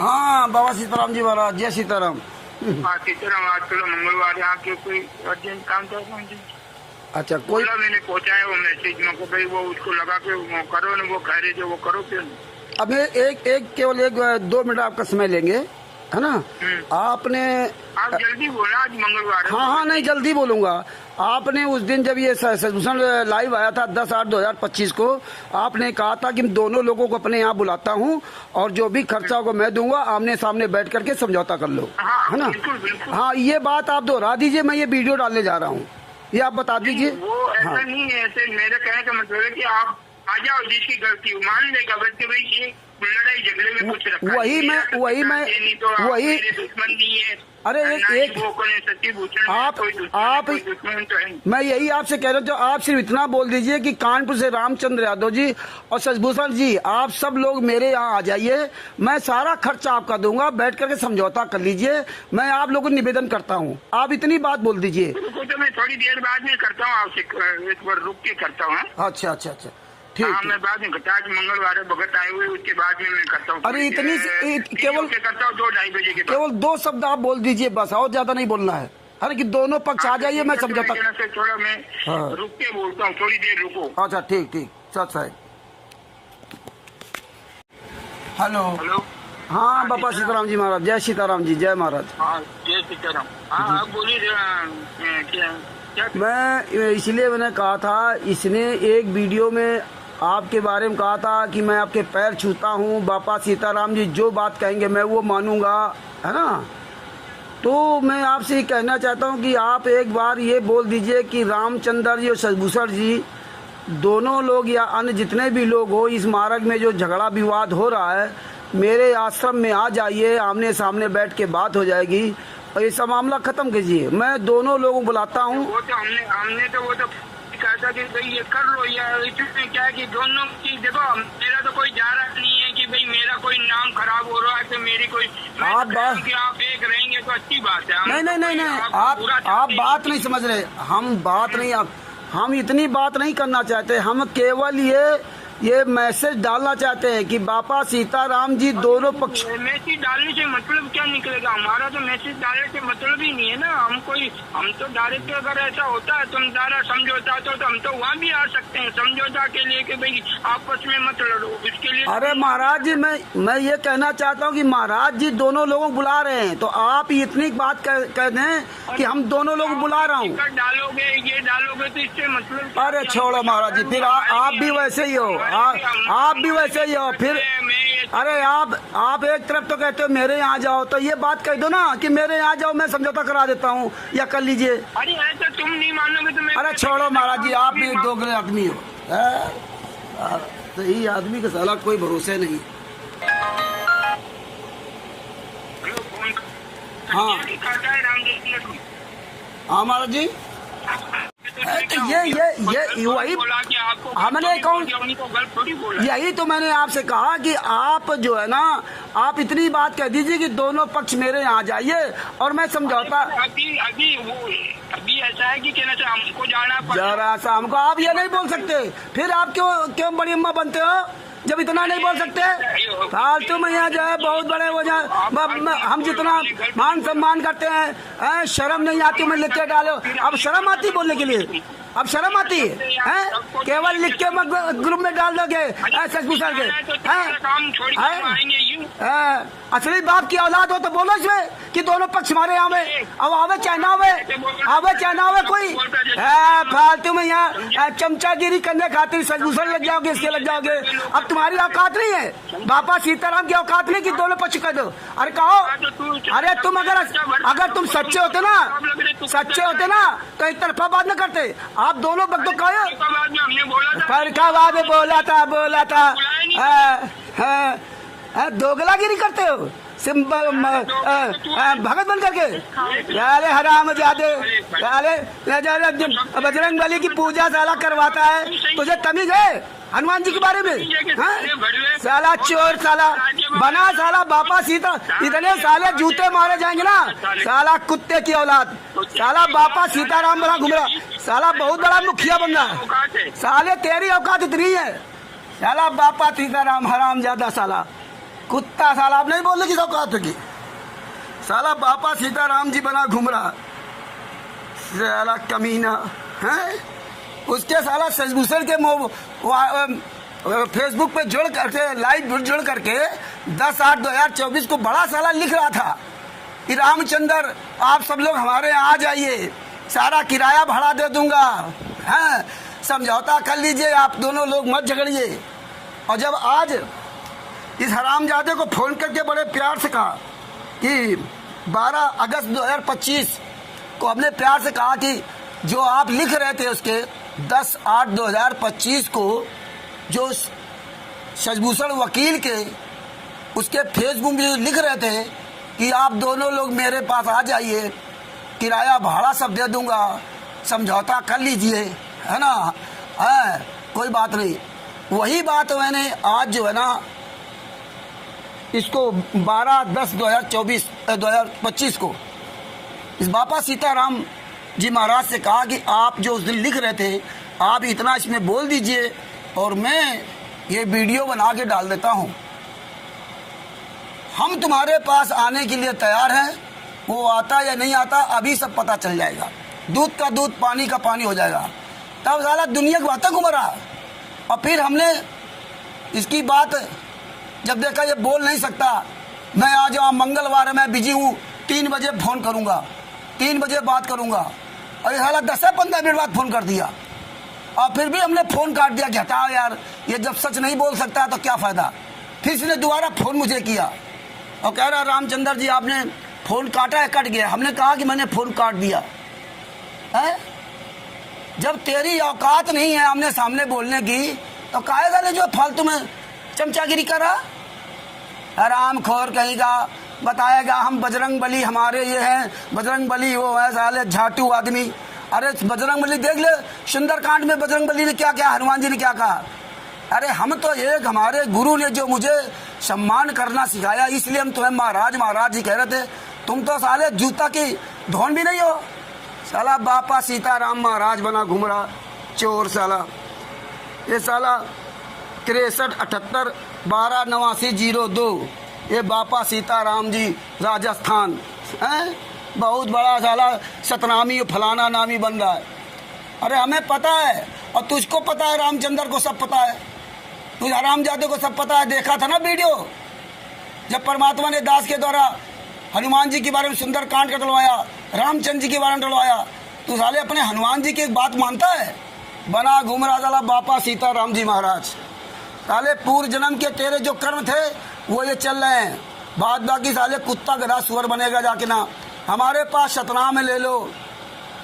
हाँ बाबा सीताराम जी महाराज, जय सीताराम। हाँ सीताराम, आज चलो मंगलवार यहाँ के कोई अर्जेंट काम था मुझे। अच्छा कोई मैंने पहुँचाया वो मैसेज में को भाई वो उसको लगा के वो करो ना, वो कह रहे थे वो करो क्यों नहीं। अब केवल 1-2 मिनट आपका समय लेंगे, है ना। आपने आप जल्दी बोला, आज मंगलवार है। हाँ नहीं जल्दी बोलूंगा। आपने उस दिन जब ये सजभूषण लाइव आया था 10/8/2025 को, आपने कहा था कि मैं दोनों लोगों को अपने यहाँ बुलाता हूँ और जो भी खर्चा होगा मैं दूंगा, आमने सामने बैठ करके समझौता कर लो, है ना। बिल्कुल बिल्कुल। हाँ ये बात आप दोहरा दीजिए, मैं ये वीडियो डालने जा रहा हूँ, ये आप बता दीजिए। वो ऐसा हाँ। नहीं है, ऐसे मेरे कहने का मतलब है कि आप आ जाओ, जिसकी गलती हो मान लेगा, बल्कि भाई ये लड़ाई झगड़े में कुछ रखा वही मैं दुश्मन नहीं है। अरे एक आप मैं यही आपसे कह रहा हूँ, आप सिर्फ इतना बोल दीजिए कि कानपुर से रामचंद्र यादव जी और सजभूषण जी, आप सब लोग मेरे यहाँ आ जाइए, मैं सारा खर्चा आपका दूंगा, बैठ करके समझौता कर लीजिए। मैं आप लोगों को निवेदन करता हूँ, आप इतनी बात बोल दीजिए। तो मैं थोड़ी देर बाद में करता हूँ आपसे, एक बार रुक के करता हूँ। अच्छा अच्छा अच्छा ठीक। हाँ मैं बाद में करता, आज मंगलवार है, भगत आए हुए, उसके बाद में मैं करता हूँ। अरे इतनी केवल करता हूँ 2-2:30 बजे के बाद। केवल 2 शब्द आप बोल दीजिए बस, और ज्यादा नहीं बोलना है। अरे कि दोनों पक्ष आ जाइए, मैं समझौता थोड़ा मैं रुक के बोलता हूँ, थोड़ी देर रुको। अच्छा ठीक ठीक सच है। Hello hello. हाँ बाबा सीताराम जी महाराज, जय सीताराम जी, जय महाराज। हाँ जय सीताराम। हाँ बोलिए क्या। मैं इसलिए मैंने कहा था, इसने एक वीडियो में आपके बारे में कहा था कि मैं आपके पैर छूता हूँ, बाबा सीताराम जी जो बात कहेंगे मैं वो मानूंगा, है ना। तो मैं आपसे ये कहना चाहता हूँ कि आप एक बार ये बोल दीजिए कि रामचंद्र जी और सजभूषण जी दोनों लोग या अन्य जितने भी लोग हो, इस मार्ग में जो झगड़ा विवाद हो रहा है, मेरे आश्रम में आ जाइए, आमने सामने बैठ के बात हो जाएगी और ये सब मामला खत्म कीजिए। मैं दोनों लोगों को बुलाता हूँ। वो तो हमने तो वो तो कहा था कि भाई ये कर लो, या इसमें क्या है कि दोनों की देखो, मेरा तो कोई जा रहा नहीं है कि भाई मेरा कोई नाम खराब हो रहा है, तो मेरी कोई कि आप एक रहेंगे तो अच्छी बात है। नहीं आप बात नहीं समझ रहे, हम बात नहीं, हम इतनी बात नहीं करना चाहते, हम केवल ये मैसेज डालना चाहते हैं कि बाबा सीताराम जी दोनों पक्ष। मैसेज डालने से मतलब क्या निकलेगा, हमारा तो मैसेज डालने से मतलब ही नहीं है ना। हम तो डायरेक्ट, अगर ऐसा होता है तुम डायरेक्ट समझौता तो हम तो वहाँ भी आ सकते हैं समझौता के लिए कि भाई आपस में मत लड़ो, इसके लिए। अरे महाराज जी, मैं ये कहना चाहता हूँ कि महाराज जी दोनों लोगों को बुला रहे हैं, तो आप इतनी बात कह दें कि हम दोनों लोग बुला रहा हूँ। डालोगे ये डालोगे तो इससे मतलब। अरे छोड़ो महाराज जी, फिर आप भी वैसे ही हो, आप भी वैसे ही हो फिर। अरे आप एक तरफ तो कहते हो मेरे यहाँ जाओ, तो ये बात कह दो ना कि मेरे यहाँ जाओ, मैं समझौता करा देता हूँ या कर लीजिए। अरे ऐसा तुम नहीं मानोगे तो मैं। अरे छोड़ो महाराज जी, आप भी दोगले आदमी हो, सही आदमी का साला कोई भरोसे नहीं। हाँ हाँ महाराज जी, तो ये वही हमने कौन, यही तो मैंने आपसे कहा कि आप जो है ना, आप इतनी बात कह दीजिए कि दोनों पक्ष मेरे यहाँ जाइए और मैं समझौता। अभी ऐसा है कि कहना चाहिए हमको जाना जरा सा हमको आप ये नहीं बोल सकते, फिर आप क्यों बड़ी अम्मा बनते हो जब इतना नहीं बोल सकते। फालतू में यहाँ जो है बहुत बड़े हो जाए, हम जितना मान सम्मान करते हैं, शर्म नहीं आती मैं लिख के डालो। अब शर्म आती बोलने के लिए, अब शर्म आती है? केवल लिख के ग्रुप में डाल दोगे सजभूषण के। असली बाप की औलाद हो तो बोलो इसमें कि दोनों पक्ष हमारे यहाँ में, अब आवे चाहे ना आवे कोई फालतू में यहाँ चमचागिरी करने खातिर सजभूषण लग जाओगे, इसके लग जाओगे। अब तुम्हारी औकात नहीं है, बाबा सीताराम की औकात नहीं कि दोनों पक्ष कह दो। अरे कहो, अरे तुम अगर तुम सच्चे होते ना तो एक तरफा बात न करते, आप दोनों वक्त तो कहो। बोला था दोगलागिरी करते हो भगत बन करके। अरे हराम जादे, अरे बजरंग बली की पूजा साला करवाता है, तुझे तमीज है हनुमान जी के बारे में? साला चोर, साला बना, साला बापा सीता, इतने साले जूते मारे जाएंगे ना, साला कुत्ते की औलाद, साला बापा सीताराम बना घूम रहा, साला बहुत बड़ा मुखिया बन रहा है। साले तेरी औकात इतनी है, साला बापा सीताराम हराम ज्यादा साला। कुत्ता साला, आप नहीं बोलने की औकात की। साला बापा सीताराम जी बना घूम रहा साला कमीना है। उसके साला सजभूषण के फेसबुक पे जुड़ करके लाइव जुड़ करके 10/8/2024 को बड़ा साला लिख रहा था कि रामचंद्र आप सब लोग हमारे यहाँ आ जाइए, सारा किराया भाड़ा दे दूंगा, हैं समझौता कर लीजिए, आप दोनों लोग मत झगड़िए। और जब आज इस हरामजादे को फोन करके बड़े प्यार से कहा कि 12 अगस्त 2025 को हमने प्यार से कहा कि जो आप लिख रहे थे उसके 10/8/2025 को जो शशभूषण वकील के उसके फेसबुक में लिख रहे थे कि आप दोनों लोग मेरे पास आ जाइए, किराया भाड़ा सब दे दूंगा, समझौता कर लीजिए, है ना, है कोई बात नहीं। वही बात मैंने आज जो है ना इसको 12/10/2025 को इस बापा सीताराम जी महाराज से कहा कि आप जो उस दिन लिख रहे थे आप इतना इसमें बोल दीजिए और मैं ये वीडियो बना के डाल देता हूँ। हम तुम्हारे पास आने के लिए तैयार हैं, वो आता या नहीं आता अभी सब पता चल जाएगा, दूध का दूध पानी का पानी हो जाएगा। तब साला दुनिया की बातें घुमा रहा। और फिर हमने इसकी बात जब देखा ये बोल नहीं सकता, मैं आज मंगलवार है, मैं बिजी हूँ, 3 बजे फ़ोन करूँगा, 3 बजे बात करूँगा, और ये साला 10 से 15 मिनट बाद फ़ोन कर दिया। और फिर भी हमने फ़ोन काट दिया कि हटाओ यार, ये जब सच नहीं बोल सकता तो क्या फ़ायदा। फिर इसने दोबारा फ़ोन मुझे किया और कह रहा रामचंद्र जी आपने फ़ोन काटा है, कट गया। हमने कहा कि मैंने फ़ोन काट दिया है। जब तेरी औकात नहीं है आमने सामने बोलने की तो काहे वाले जो फालतू में चमचागिरी कर रहा। हराम खोर कहीं का बताएगा हम बजरंग बली हमारे ये हैं, बजरंग बली वो है साले झाटू आदमी। अरे बजरंग बली देख ले, सुंदरकांड में बजरंग बली ने क्या क्या, हनुमान जी ने क्या कहा। अरे हम तो एक हमारे गुरु ने जो मुझे सम्मान करना सिखाया, इसलिए हम तुम्हें महाराज महाराज जी कह रहे थे। तुम तो साले जूता की धौन भी नहीं हो। साला बापा सीताराम महाराज बना घूम रहा चोर साला। ये साला 6378128902 ये बापा सीताराम जी राजस्थान हैं, बहुत बड़ा साला सतनामी फलाना नामी बन रहा है। अरे हमें पता है और तुझको पता है, रामचंद्र को सब पता है, तुझ हरामजादे को सब पता है। देखा था ना वीडियो जब परमात्मा ने दास के द्वारा हनुमान जी के बारे में सुंदरकांड का डलवाया, रामचंद्र जी के बारे में डलवाया। तू साले अपने हनुमान जी की एक बात मानता है। बना घूम रहा साला बापा सीताराम जी महाराज। साले पूर्व जन्म के तेरे जो कर्म थे वो ये चल रहे हैं, बाद बाकी साले कुत्ता गधा सुअर बनेगा जाके ना। हमारे पास सतनाम में ले लो।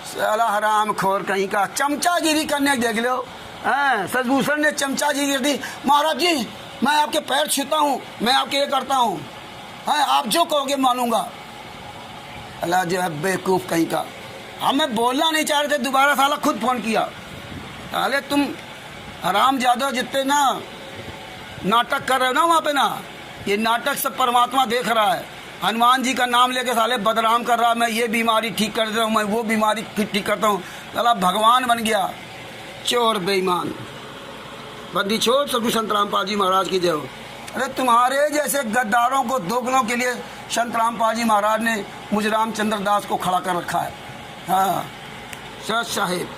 साला हराम खोर कहीं का चमचागिरी करने देख लो। सजभूषण ने चमचागिरी दी, महाराज जी मैं आपके पैर छूता हूँ, मैं आपके ये करता हूँ, आप जो कहोगे मानूंगा। अल्लाह जो है बेवकूफ़ कहीं का। हमें बोलना नहीं चाह रहे थे, दोबारा साला खुद फ़ोन किया। साले तुम हराम जादव जितने ना नाटक कर रहे हो ना वहाँ पे ना, ये नाटक सब परमात्मा देख रहा है। हनुमान जी का नाम लेके साले बदनाम कर रहा है, मैं ये बीमारी ठीक कर देता हूँ, मैं वो बीमारी ठीक करता हूँ। साला भगवान बन गया, चोर बेईमान। बंदी छोड़ सदगुरु संत रामपाल जी महाराज की जय हो। अरे तुम्हारे जैसे गद्दारों को दोगलों के लिए संत रामपाल जी महाराज ने मुझे रामचंद्र दास को खड़ा कर रखा है। हाँ सच साहेब।